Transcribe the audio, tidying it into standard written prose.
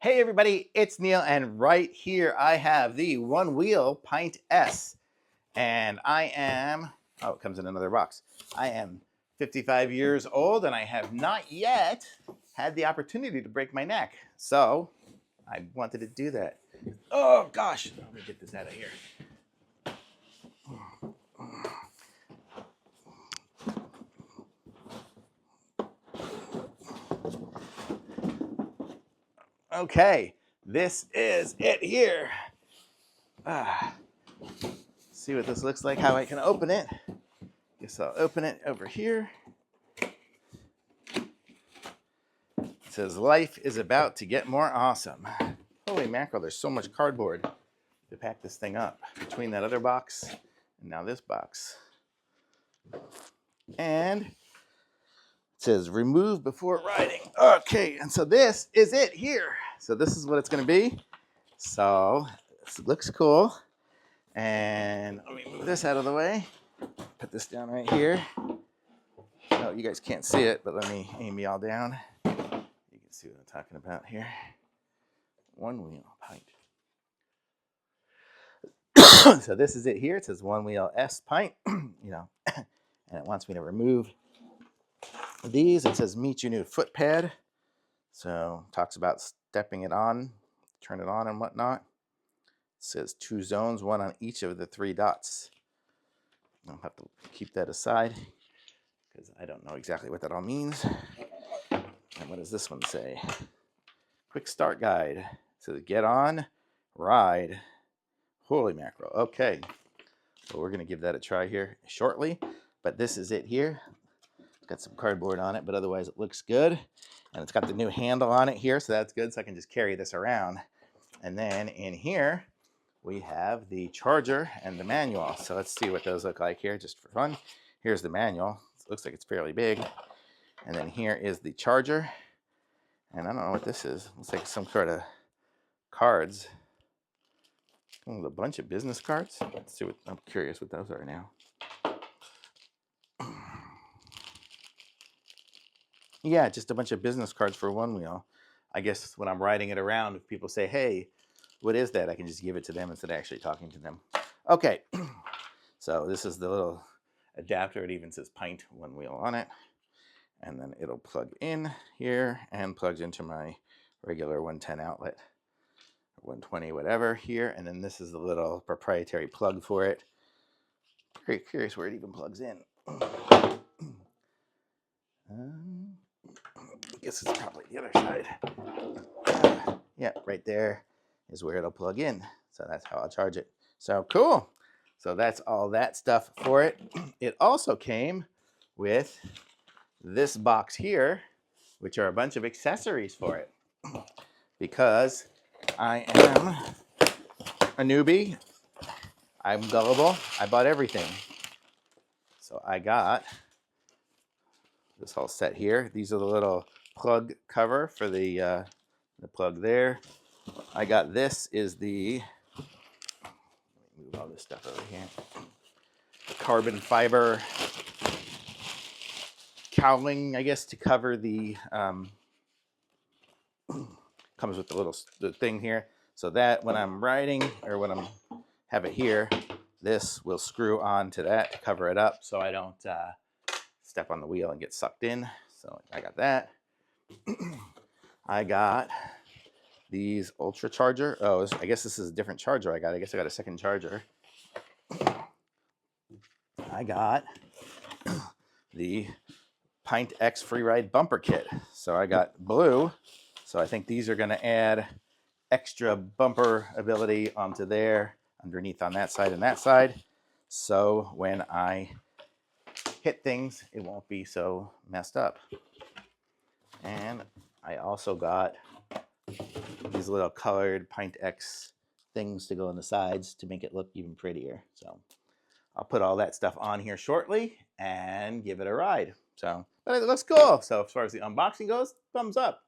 Hey everybody, it's Neil, and right here I have the Onewheel Pint S. And I am, oh, it comes in another box. I am 55 years old and I have not yet had the opportunity to break my neck. So I wanted to do that. Oh gosh, let me get this out of here. Okay, this is it here. See what this looks like, how I can open it. Guess I'll open it over here. It says, life is about to get more awesome. Holy mackerel, there's so much cardboard to pack this thing up between that other box and now this box. And it says, remove before riding. Okay, and so this is it here. So this is what it's going to be. So this looks cool. And let me move this out of the way. Put this down right here. Oh, you guys can't see it, but let me aim y'all down. You can see what I'm talking about here. Onewheel Pint. So this is it here. It says Onewheel S Pint, and it wants me to remove these. It says meet your new foot pad. So it talks about stepping it on, turn it on and whatnot. It says 2 zones, 1 on each of the 3 dots. I'll have to keep that aside because I don't know exactly what that all means. And what does this one say? Quick start guide. It says get on, ride. Holy mackerel. Okay. Well, we're going to give that a try here shortly. But this is it here. It's got some cardboard on it, but otherwise it looks good. And it's got the new handle on it here, so that's good. So I can just carry this around. And then in here, we have the charger and the manual. So let's see what those look like here, just for fun. Here's the manual. It looks like it's fairly big. And then here is the charger. And I don't know what this is. Looks like some sort of cards. Oh, a bunch of business cards. Let's see what, I'm curious what those are now. Yeah, just a bunch of business cards for Onewheel. I guess when I'm riding it around, if people say, hey, what is that? I can just give it to them instead of actually talking to them. Okay, so this is the little adapter. It even says Pint Onewheel on it. And then it'll plug in here and plugs into my regular 110 outlet, 120, whatever here. And then this is the little proprietary plug for it. Very curious where it even plugs in. I guess it's probably the other side. Yeah, right there is where it'll plug in. So that's how I'll charge it. So cool. So that's all that stuff for it. It also came with this box here, which are a bunch of accessories for it. Because I am a newbie, I'm gullible, I bought everything. So I got this whole set here. These are the little plug cover for the plug there. I got this is the, move all this stuff over here, carbon fiber cowling, I guess, to cover the, comes with the thing here. So that when I'm riding or when I'm have it here, this will screw on to that to cover it up so I don't step on the wheel and get sucked in. So I got that. I got these ultra charger. Oh, I guess this is a different charger I got. I guess I got a second charger. I got the Pint X Free Ride bumper kit. So I got blue. So I think these are going to add extra bumper ability onto there, underneath on that side and that side. So when I hit things, it won't be so messed up. And I also got these little colored Pint X things to go on the sides to make it look even prettier. So I'll put all that stuff on here shortly and give it a ride. So, but it looks cool. So as far as the unboxing goes, thumbs up.